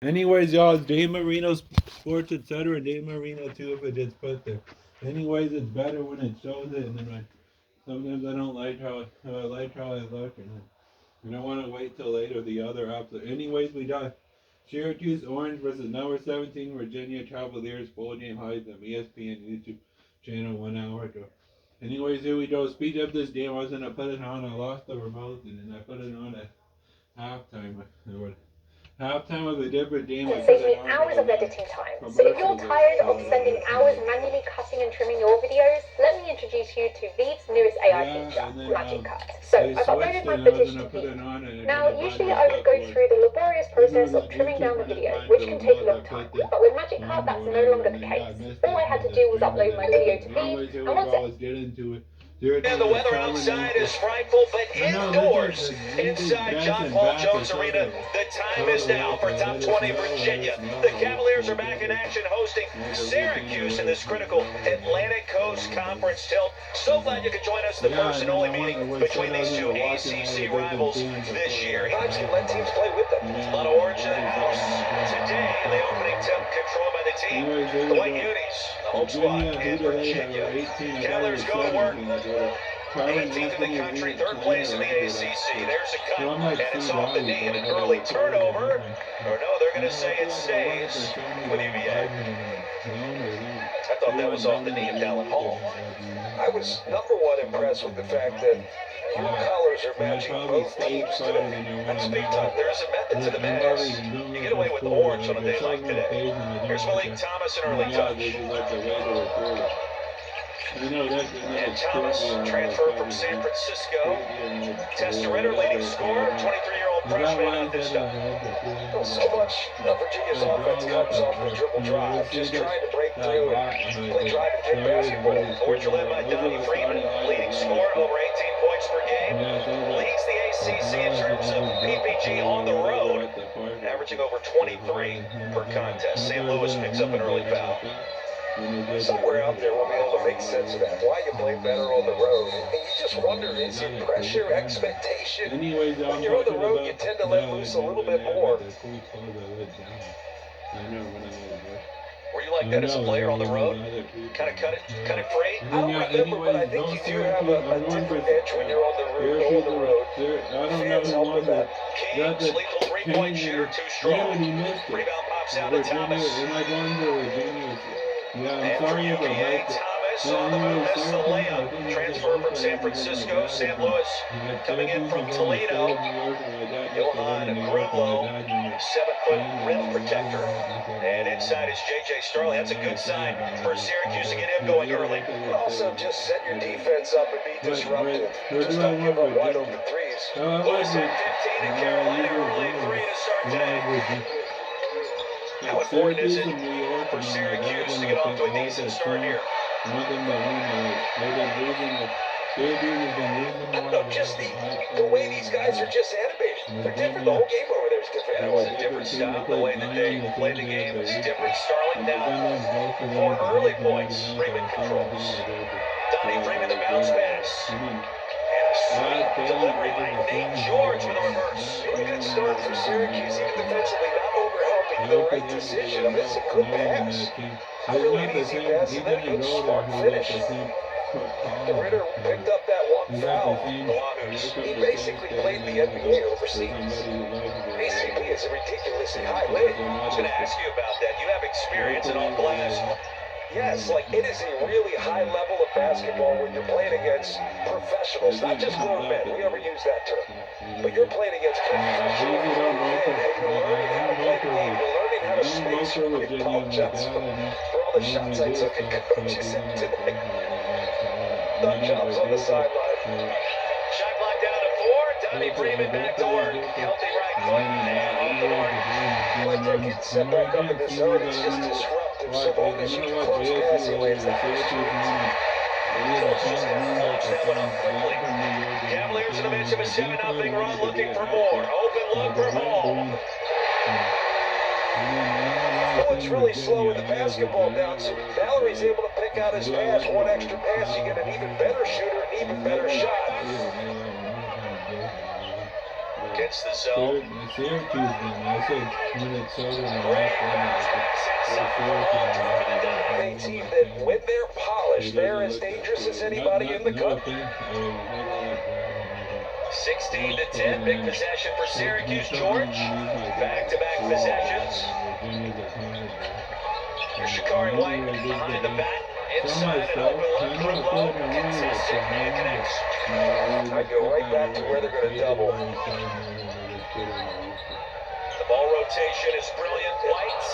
Anyways, y'all, it's Dave Marino Sports Etc. Dave Marino too if it gets put there. Anyways, it's better when it shows it, and then sometimes I don't like how I look, and I don't want to wait till later the other opposite. Anyways, we got Syracuse Orange versus number 17 Virginia Cavaliers full game highlights on ESPN YouTube channel 1 hour ago. Anyways, here we go. Speed up this game. I was gonna put it on. I lost the remote, and then I put it on at halftime. Halftime was a different game. It saves me hours of editing time. So if you're tired of spending hours manually cutting and trimming your videos, let me introduce you to Veep's newest AI feature, Magic Cut. So I've uploaded my footage to Veep. Now, usually I would go through the laborious process of trimming down the video, which can take a long time. But with Magic Cut, that's no longer the case. All I had to do was upload my video to Veep, and once it... And the weather outside is frightful, but indoors, inside John Paul Jones Arena, the time is now for Top 20 Virginia. The Cavaliers are back in action hosting Syracuse in this critical Atlantic Coast Conference tilt. So glad you could join us, the first and only meeting between these two ACC rivals this year. Times can let teams play with them. A lot of orange in the house today in the opening tip controlled by the team. The White Unis, the home squad in Virginia. Cavaliers go to work. 18th in the country, third place in the ACC. There's a cut, and it's off the knee, and an early turnover. Or no, they're going to say it stays with UVA. I thought that was off the knee of Dallin Hall. I was number one impressed with the fact that your colors are matching both teams today. That's big time. There's a method to the madness. You get away with the orange on a day like today. Here's Malik Thomas in early touch. And Thomas, transferred from San Francisco. Testeretta, leading scorer, 23-year-old freshman on this stuff. So much of Virginia's offense comes off the dribble drive, just trying to break through and play drive and kick basketball. Orange led by Donnie Freeman, leading scorer, over 18 points per game. Leads the ACC in terms of PPG on the road, averaging over 23 per contest. St. Louis picks up an early foul. Somewhere out there will be able to make sense of that. Why you play better on the road. And you just wonder, is it pressure, expectation? When you're on the road, you tend to let loose a little bit more. Were you like that as a player on the road? Kind of cut it free? I don't remember, but I think you do have a different edge when you're on the road. Fans help with that. Kings, lethal three-point shooter, too strong. Rebound pops out to Thomas. And from UVA, Thomas on the move, missed the layup. Transfer from San Francisco, St. Louis. Coming in from Toledo, Johan Grunlow, 7-foot rim protector. And inside is J.J. Starling. That's a good sign for Syracuse to get him going early. Also, just set your defense up and be disruptive. Just don't give up wide open threes. Lewis at 15 in Carolina, early three to start day. How important is it for Syracuse to get off to a decent start here? I don't know, just the way these guys are just animated. They're different. The whole game over there is different. That was a different style. The way that they played the game is different. Starling down for early points. Freeman controls. Donnie Freeman, the bounce pass. And a sweet delivery by Nate George with a reverse. Really good start for Syracuse, even defensively, not overhelping. The right decision. I mean, it's a good pass. A really easy pass, and then a good smart finish. The Ritter picked up that one foul. He basically played the NBA overseas. ACP is a ridiculously high league. I was going to ask you about that. You have experience in all glass. Yes, like it is a really high level of basketball when you're playing against professionals, not just grown men. We ever use that term. But you're playing against professional men, and you're learning how to play the game. You're learning how to space your apologize for all the shots I took at coaches today. Thumb jobs on the sideline. Shot clock down to 4. Donnie Freeman back to work. Healthy right foot. And off the mark. Like they're getting set back up in this zone. It's just disruptive. So long as you can close passing lanes, that first Cavaliers in the midst of a 7-0 run, looking for more. Open look from home. Owen's really slowing the basketball down, so Valerie's able to pick out his pass. One extra pass, you get an even better shooter, an even better shot. Gets the zone. Syracuse then. I said Minnesota and Great bounce pass inside the ball, 20-9. A team that, when they're polished, they're as dangerous as anybody in the country. 16-10, big possession for Syracuse. George, back-to-back possessions. Here's Shakari White behind the bat. Inside an open look from Lowe. Contested and connects. I go right back to where they're going to double. The ball rotation is brilliant. White.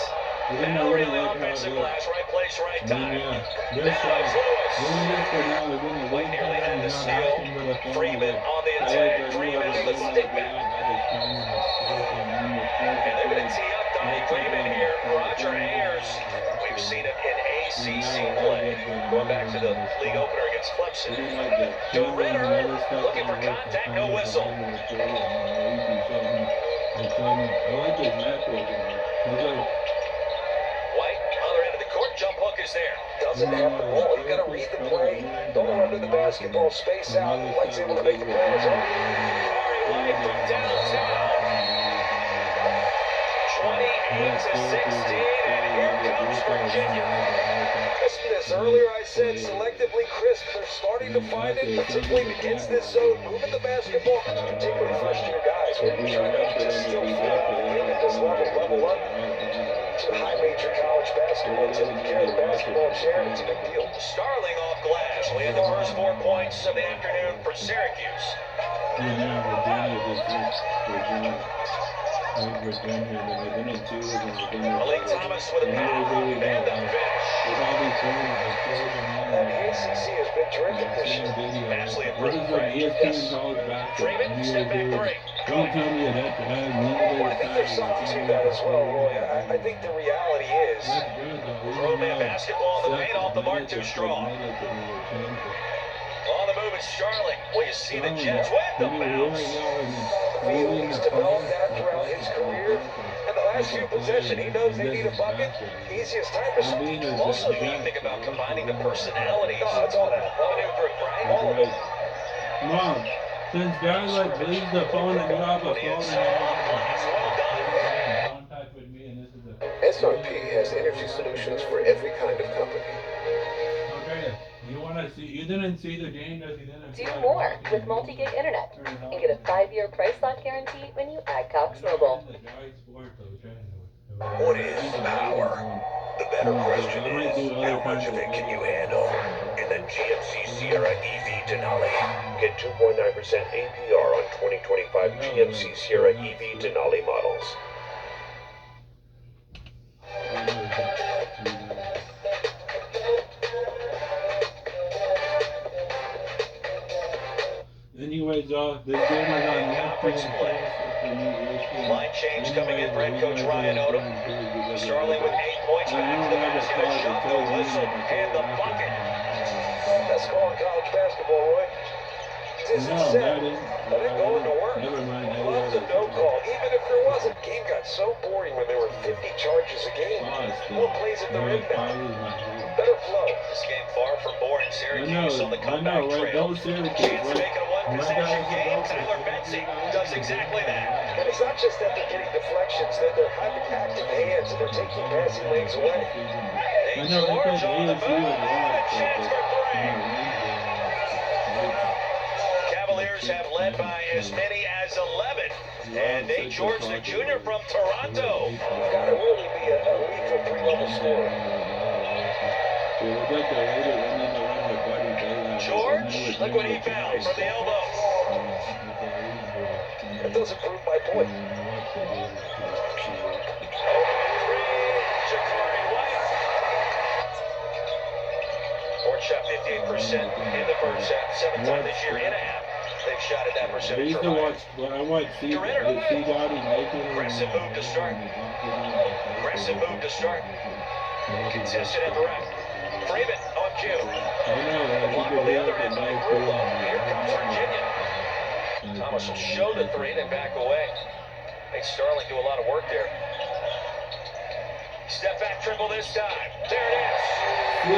Now really offensive glass. Right place, right time. Now it's Lewis. White nearly had the steal. Freeman on the attack. Freeman with the stick back. And they're going to tee up Donnie Freeman here. Roger Ayers. We've seen him in ACC play. Going back to the league opener against Clemson. To Ritter. Looking for contact. No whistle. White, other end of the court. Jump hook is there. Doesn't have the ball. You got to read the play. Don't run to the basketball, space out. White's able to make the play on his own. White from downtown. 28-16, and here comes Virginia. This earlier I said selectively crisp. They're starting to find it, particularly against this zone. Moving the basketball, particularly first-year guys. When you're trying to still feel the game at this level up. To high major college basketball, taking care of the basketball chair, it's a big deal. Starling off glass. We had the first 4 points of the afternoon for Syracuse. Malik Thomas with a power and the finish. And the ACC has been terrific this year. Vastly improved, right? Yes. Freeman, step back 3. Don't tell me that Well, I think there's something to that as well, Roy. I think the reality is... Pro-man basketball in the paint off the mark too strong. On the move is Starling. Well, you see the Jets with the bounce. He's developed that throughout his career. And the last few possessions, he knows they need a bucket. Easiest time to score. Also, you think about combining the personalities. No, it's all that. Of an imprint, right? All of it. Mom, since guys like leave the phone and get off the phone and contact with me, and this is a SRP has energy solutions for every kind of company. okay. You wanna see? You didn't see the game, does you didn't? Do more with multi-gig internet and get a 5-year price lock guarantee when you add Cox Mobile. What is power? The better question is, how much of it can you handle? In the GMC Sierra EV Denali, get 2.9% APR on 2025 GMC Sierra EV Denali models. Anyways, this game is on Conference play. Line change coming in for head coach Ryan Odom. Starling with 8 points. Back to the basket. A shot, the whistle, and the bucket. Best call in college basketball, Roy. This is set. But it going to work. Never mind. Love the no call. Even if there wasn't, game got so boring when there were 50 charges a game. More plays at the rim now. Better flow. This game far from boring. Syracuse on the comeback trail. Chance to make it a one-possession game. Tyler Betsy does exactly that. And it's not just that they're getting deflections, they're having active hands and they're taking passing lanes away. Nate George on the move. And a chance for 3. Cavaliers have led by as many as 11. And Nate George, the junior from Toronto. Got to really be a lethal three-level scorer. George, look what he found from the elbow. That doesn't prove my point. Horn shot 58% in the first half. 7 times this year in a half. They've shot at that I percentage used for to Ryan. watch, I watched C-Dotty making Aggressive move to start. Aggressive move to start. Contested at the rack. Freeman on cue. Block on the other end by Grubauer. Here comes Virginia. Thomas will show the 3, then back away. Makes Starling do a lot of work there. Step back triple this time. There it is.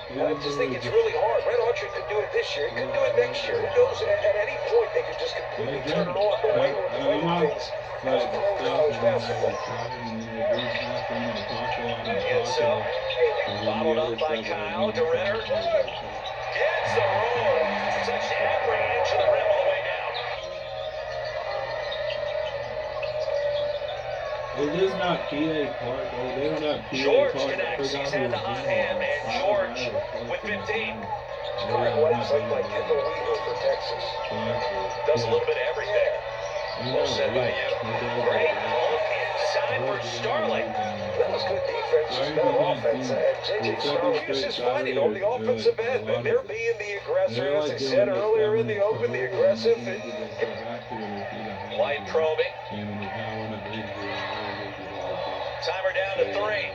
I just think it's really hard. Red Archer could do it this year. He could do it next year. Who knows? At any point, they could just completely turn it on the way we're playing things as pros in college basketball. And so, bottled up by Kyle to Ritter. Gets the roll. Touchdown range to the rim all the way down. It is not PA Park. They don't have PA George Park. connects. He's had the hot hand, and George with 15. Scoring wins like Kendall Weaver for Texas. Does a little bit of everything. Well said by you. Great look inside for Starling. That was good defense, just bad offense. And J.J. Syracuse is fighting on the offensive end. And they're being the aggressor, as I said earlier in the open, the aggressive. Light probing. Timer down to 3.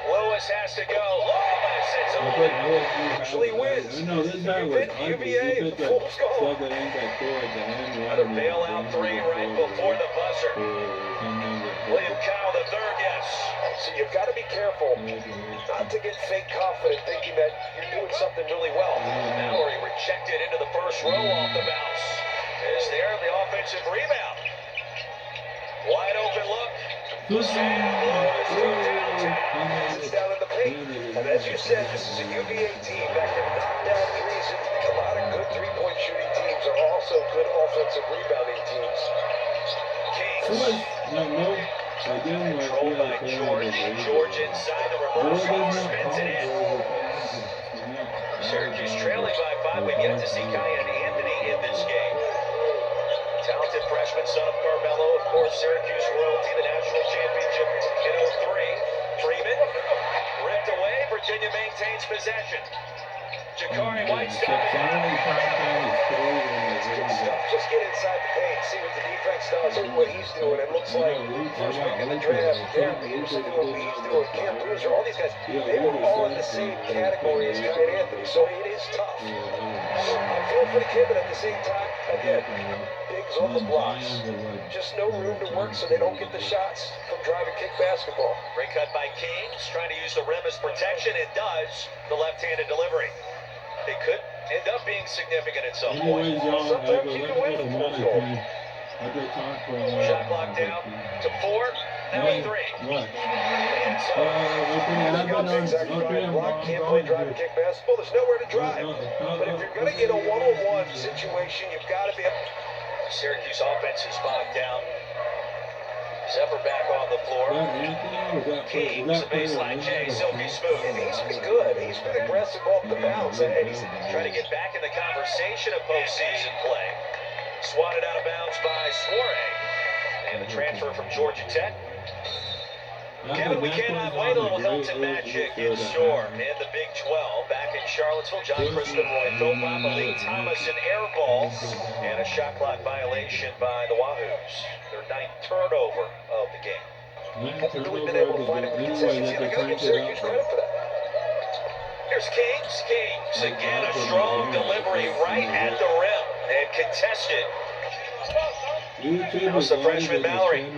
Lewis has to go. Lewis, it's a usually wins. No, this guy was UVA, full score. Another bailout 3 right before the buzzer. William Kyle the third, yes. So you've got to be careful not to get fake confident thinking that you're doing something really well. Mallory rejected into the first row off the bounce. Is there the offensive rebound? Wide open look. It's down in the paint. And as you said, this is a UVA team that can knock down threes. And a lot of good three-point shooting teams are also good offensive rebounding teams. Kings. Controlled by George. George inside the reverse. Spins it in. Syracuse trailing by 5. We've yet to see Kyan Anthony in this game. Talented freshman, son of Carmelo, of course, Syracuse royalty, the national championship in 03. Freeman, ripped away, Virginia maintains possession. Jakari White stopping. Just get inside the paint, see what the defense does and what he's doing. It looks like first pick in the draft, Darren Peterson doing what he's doing, Cam Bruiser, all these guys, they were all in the same category as Kyan Anthony, so it is tough. I feel for the kid, but at the same time, again, bigs on the blocks. Just no room to work so they don't get the shots from drive and kick basketball. Great cut by Kings, trying to use the rim as protection. It does. The left-handed delivery. It could end up being significant at some point. Sometimes you can win from full goal. Shot clock down to 4, now 3. And so, Got exactly right. Block, can't play drive and kick basketball. There's nowhere to drive. But if you're going to get a one-on-one situation, you've got to be. Syracuse offense is bogged down. Zephyr back on the floor. Kings, the baseline, Jay, silky smooth. And he's been good. He's been aggressive off the bounce. And he's trying to get back in the conversation of postseason play. Swatted out of bounds by Soiree. And the transfer from Georgia Tech. Kevin, we cannot wait. A little Hilton magic in store in the Big 12. Back in Charlottesville, John Crispin, Roy Philpott, Malik Thomas, an air ball, and a shot clock violation by the Wahoos. Their 9th turnover of the game. Haven't really been able to find a consistency. They got to give Syracuse credit for that. Here's Kings. Kings again, a strong delivery right at the rim and contested. That was the freshman Mallory.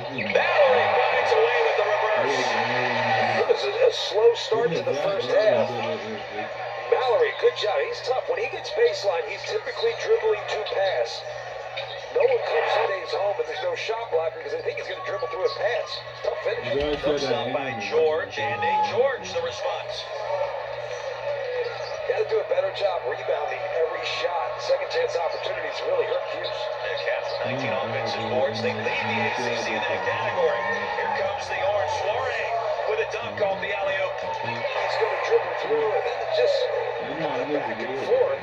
Mallory finds a way with the reverse. It was a slow start to the first half. Mallory, good job. He's tough. When he gets baseline, he's typically dribbling to pass. No one comes in at his home, and there's no shot blocker because I think he's going to dribble through a pass. Tough finish. First up by George, and a George the response. Got to do a better job rebounding every shot. Second chance opportunities really hurt Hughes. The Cats 19 offensive boards. They lead the ACC in that category. Here comes the orange Soiree with a dunk off the alley-oop. He's going to dribble through, and then just back and forth.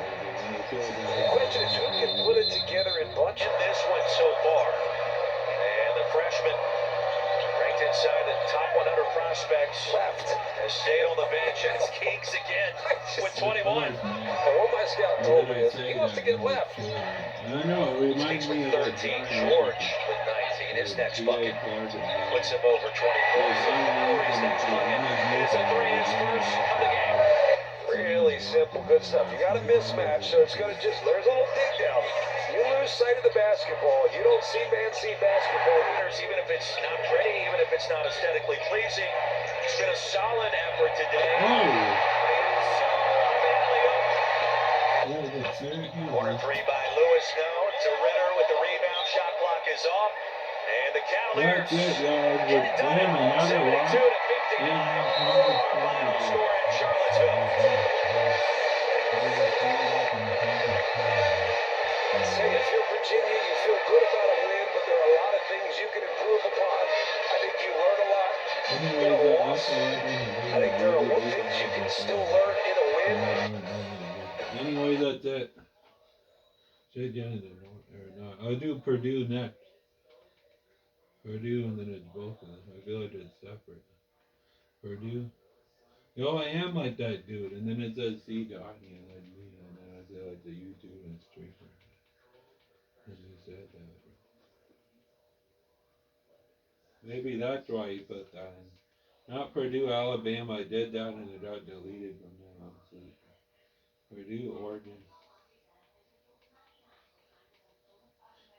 The question is who can put it together in bunch. In this one so far. And the freshman ranked inside the top 100 prospects. Left. Has stayed on the bench, and it's Kings again with 21. And what my scout told me is he wants to get left. I know, it reminds Kings me with of 13, George with 19. His next bucket puts him over 20 points. Mallory's next bucket is a 3, his first of the game. Really simple, good stuff. You got a mismatch, so it's going to just, there's a little dig down. You lose sight of the basketball. You don't see man-see basketball. Even if it's not pretty, even if it's not aesthetically pleasing, He's got a solid effort today. Corner three by Lewis now to Ritter with the rebound. Shot clock is off. And the Cavaliers get it done at 72 to 59. Final score in Charlottesville. I'll say if you're Virginia, you feel good about a win, but there are a lot of things you can improve upon. I think you learn a lot in a loss. I think there are things you can still learn in a win. Anyway, that's it. Or not. I'll do Purdue next. Purdue, and then it's both of them. I feel like it's separate. Purdue. Yo, I am like that dude, and then it says C. Donnie, and then me, and then I feel like the YouTube and streamer. As you said that. Maybe that's why you put that in. Not Purdue, Alabama. I did that, and it got deleted from there on. So Purdue, Oregon.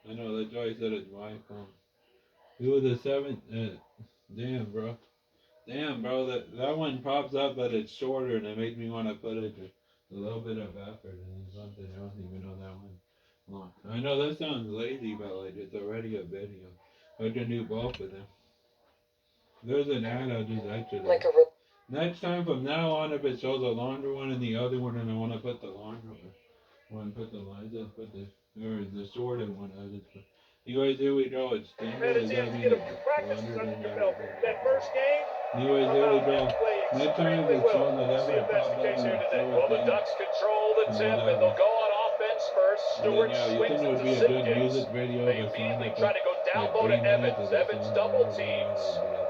I know, that's why I said it's my phone. Who was the seventh? Damn, bro. That one pops up, but it's shorter, and it makes me want to put it a little bit of effort and something. I don't even know that one. Long. I know that sounds lazy, but like it's already a video. I can do both of them. There's an ad, I'll just extra that. Next time from now on, if it shows a longer one and the other one, and I want to put the longer one, put the lines, just put the, or the shorter one, I just put. Anyways, here we go. It's standard. It's going to be that first game. Anyways, here we go. Next time it shows whatever pops up in the Well, the Ducks control the tip, and they'll go on offense first. Stewart swings it would be a good music video. They immediately try to go down low to Evans. Evans double teams.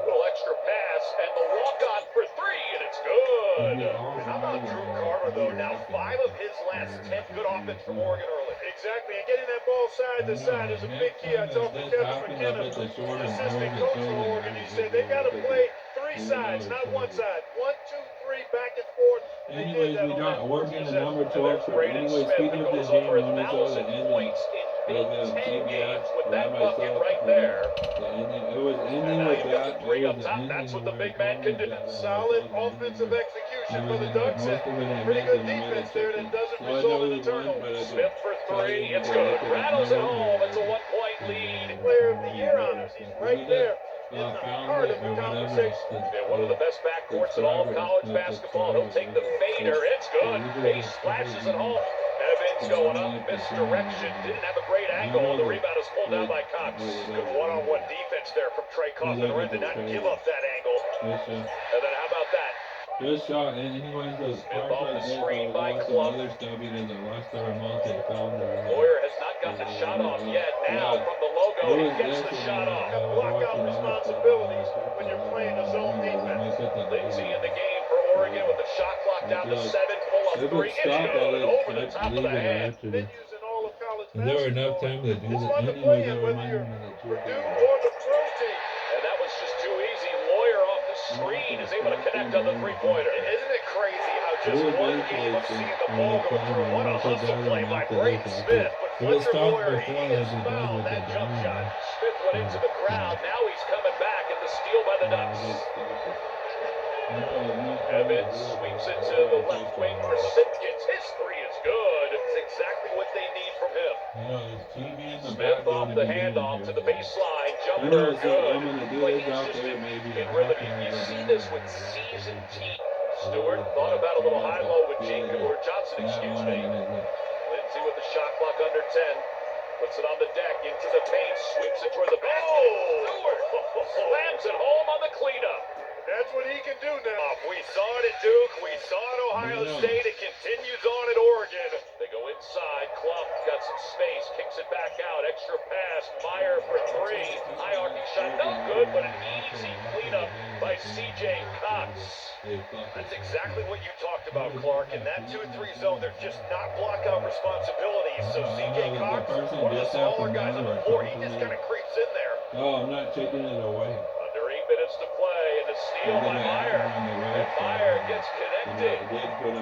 Little extra pass, and the walk-on for three, and it's good. How about Drew Carter, though? Now 5 of his last 10 good offense from Oregon early. Exactly, and getting that ball side to side is a big key. I talked to Kevin McKenna, the assistant coach for Oregon. He said they got to play 3 sides, not 1 side. 1, 2, 3, back and forth. Anyways, we got Oregon and number 12. Anyways, speaking of this game, when we saw the ending of the CBS, that bucket right there. It was ending with that. Three up top, that's what the big man can do. Solid offensive execution for the Ducks. Pretty good defense there that doesn't result in a turnover. Smith for 3, it's good. Rattles it home, it's a 1-point lead. Player of the year honors, he's right there. In the heart of the conversation. One of the best backcourts in all of college basketball. He'll take the fader. It's good. He splashes it home. Evans going up. Misdirection. Didn't have a great angle. The rebound is pulled down by Cox. Good one-on-one defense there from Trey Kaufman. Did not give up that angle. And then how about that? Good shot, and anyways, those Smith off the screen by Club. Other stuff, he does a Lester or multi-pounder. Lawyer has not gotten a shot off yet. Now from the logo, he gets the shot off. Block out responsibilities when you're playing a zone defense. Lindsay in the game for Oregon with the shot clock down to 7. Pull up 3. It's good. Over the top of the hand. Been using all of college basketball. There were enough time to do It's it. fun to play in whether you're Purdue or the pro team. And that was just too easy. Lawyer off the screen is able to connect on the three-pointer. Isn't it crazy how just one game of seeing the ball go through? What a hustle play by Braden Smith. But Fletcher Lawyer, he has fouled that jump shot. Smith went into the crowd. Now he's coming back, and the steal by the Ducks. Evans sweeps it to the left wing for Simpkins. His 3 is good. It's exactly what they need from him. Smith off the handoff to the baseline. Jumper good. But he's just in rhythm. You see this with seasoned teams. Stewart thought about a little high-low with Jacob, or Johnson, excuse me. Lindsay with the shot clock under 10. Puts it on the deck, into the paint, sweeps it toward the basket. Stewart slams it home on the cleanup. That's what he can do now. We saw it at Duke. We saw it at Ohio State. It continues on at Oregon. They go inside. Clump got some space. Kicks it back out. Extra pass. Meyer for 3. High arcing shot. No good, but an easy cleanup by C.J. Cox. That's exactly what you talked about, Clark. In that 2-3 zone, they're just not blockout responsibilities. So C.J. Cox, one of the smaller guys on the floor, he just kind of creeps in there. Oh, I'm not taking it away. Under 8 minutes to play, and a steal by Meyer. And Meyer gets connected.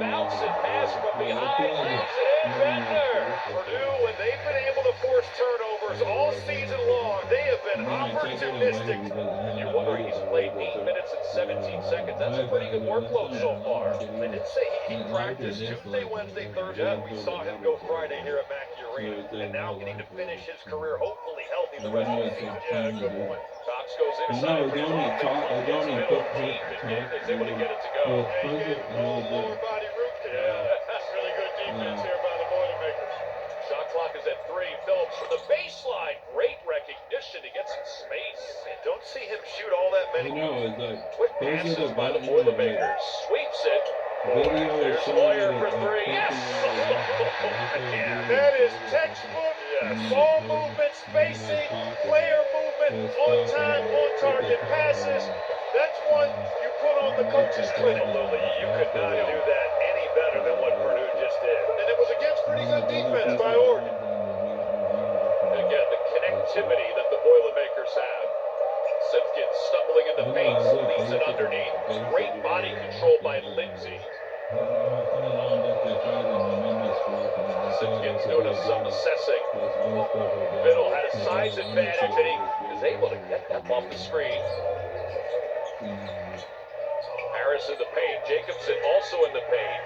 Bounce and pass from behind. Leaves it in. Bender. Purdue, when they've been able to force turnovers all season long, they have been opportunistic. And you're wondering He's played 8 minutes and 17 seconds. That's a pretty good workload so far. They did say he practiced Tuesday, Wednesday, Thursday. Yeah, we saw him go Friday here at Mackey Arena. And now getting to finish his career hopefully healthy the rest of the season. Yeah, good point. Cox goes inside. It's only Is able to get it to go. Lower body root canal. That's really good defense here by the Boilermakers. Shot clock is at 3. Phillips from the baseline. Great recognition to get some space. Don't see him shoot all that many. It's like Quick passes by the Boilermakers. Sweeps it. There's Lawyer for 3. Yes! That is textbook ball movement, spacing, player movement, on time, on target passes. That's one you put on the coach's clinic. Absolutely. You could not do that any better than what Purdue just did. And it was against pretty good defense by Oregon. And again, the connectivity that the Boilermakers have. Simpkins stumbling in the paint, leaves it underneath. Great body control by Lindsay. Simpkins doing some assessing. Biddle had a size advantage, and he is able to get that off the screen. Harris in the paint. Jacobson also in the paint.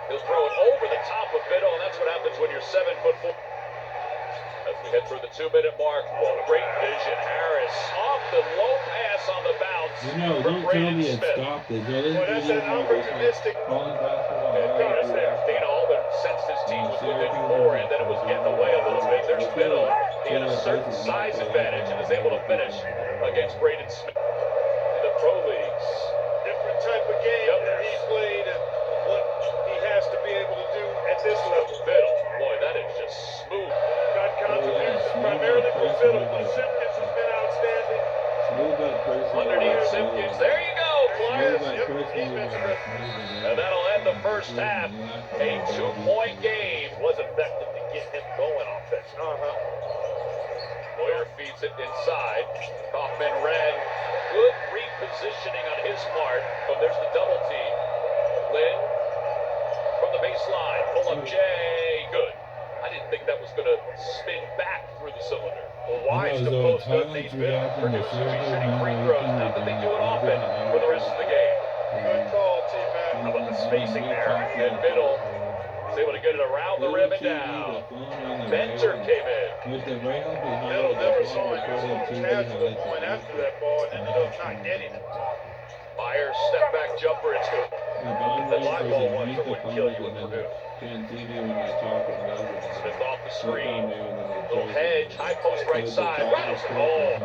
He'll throw it over the top of Biddle, and that's what happens when you're 7'4". As we head for the 2-minute mark, great vision. Harris off the low pass on the bounce. don't tell me it stopped it. That's an opportunistic. Dana Allman sensed his team was within 4, and then it was getting away a little bit. There's Biddle. He had a certain size advantage and is able to finish against Braden Smith. In the pro leagues. Different type of game that he played and what he has to be able to do at this level. Biddle, boy, that is just smooth. Got contributions primarily from Biddle, but Simpkins has been outstanding. Underneath Simpkins, there you go, Clark. Defense. And that'll end the first half. A 2-point game. Was effective to get him going offensively. Lawyer feeds it inside. Kaufman ran. Good repositioning on his part. Oh, there's the double team. Lynn from the baseline. Pull up Jay. Good. I didn't think that was going to spin back through the cylinder. Well, wise to post up these Biddle. Purdue's going to be shooting free throws now that they do it often for the rest of the game. Good call, T-Mac. How about the spacing there? And Biddle is able to get it around the rim and down. Benter came in. Biddle never saw it. He was a little casual going after that ball and ended up not getting it. Myers step back jumper. It's good. The live ball ones are what kill you with Purdue. Smith off the screen. Little hedge. High post right side. Rattles it home.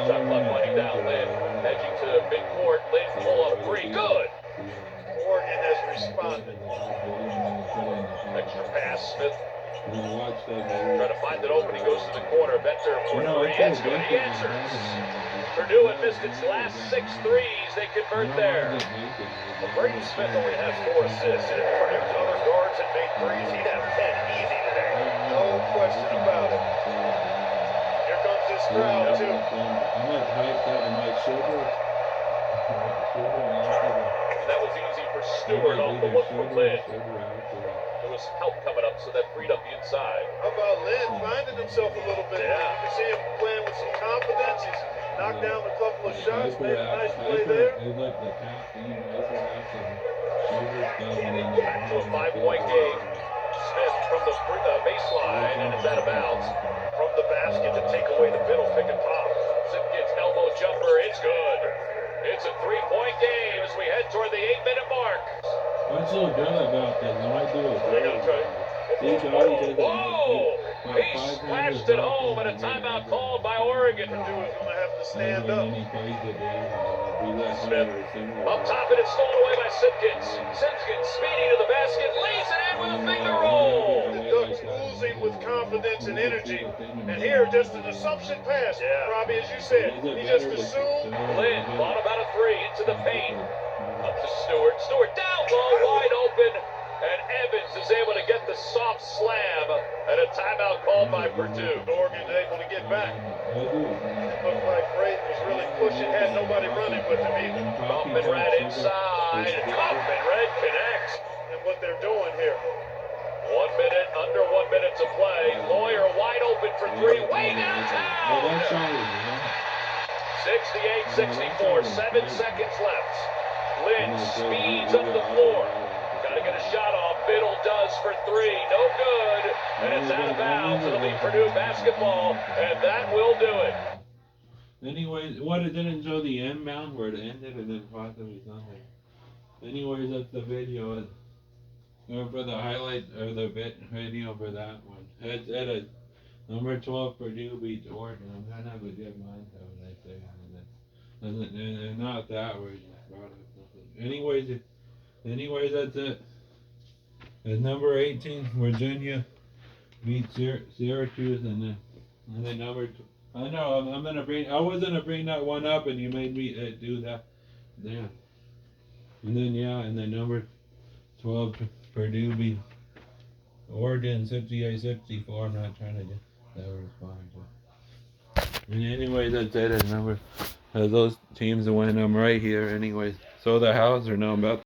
Shot clock winding down. Lynn edging to midcourt. Lynn pull up 3. Good. Oregon has responded. Extra pass. Smith trying to find an opening. Goes to the corner. Benter for 3. It's good. He answers. Purdue had missed its last 6 threes. They convert there. Well, Braden Smith only has 4 assists, and if Purdue's other guards had made threes, he'd have 10 easy today. No question about it. Here comes this crowd, too. That was easy for Stewart off the look from Lynn. There was help coming up, so that freed up the inside. How about Lynn finding himself a little bit? Yeah. You can see him playing with some confidence. He's knocked down a couple of shots, made a nice play there. Back to a 5-point game. Smith from the baseline, and it's out of bounds. From the basket to take away the Biddle pick and pop. Simpkins elbow jumper, it's good. It's a 3-point game as we head toward the 8-minute mark. What's so good about this? When I do it, Whoa! He splashed it home, and a timeout called by Oregon. Purdue is going to have to stand up. Smith up top, and it's stolen away by Simpkins. Simpkins speeding to the basket, lays it in with a finger roll. The Ducks oozing with confidence and energy. And here, just an assumption pass. Robbie, as you said, he just assumed. Lynn thought about a 3 into the paint. Up to Stewart. Stewart down low, wide open. And Evans is able to get the soft slam. And a timeout called by Purdue. Oregon's able to get back. It looked like Braden was really pushing, had nobody running with him either. Kaufman ran inside. Kaufman red connects. And what they're doing here. 1 minute, under 1 minute to play. Lawyer wide open for 3. three way downtown. 68-64, 7 seconds left. Lynn speeds up the floor. Got to get a shot off. Biddle does for three. No good. And it's out of bounds. It'll be Purdue basketball, and that will do it. Anyways, what, it didn't show the inbound where it ended and then possibly something. Anyways, that's the video. Or for the highlight, or the video for that one. It's at a number 12 Purdue beats Oregon. I'm gonna have a good mind though, I say. And not that way. Anyways, that's it. At number 18, Virginia beats Syracuse, and then number. I know I'm gonna bring. I was gonna bring that one up, and you made me do that. Yeah. And then number 12, Purdue beat Oregon 68-64. I'm not trying to get that response. And anyway, that's it. I remember those teams win. I'm right here. Anyways, so the house or no, I'm about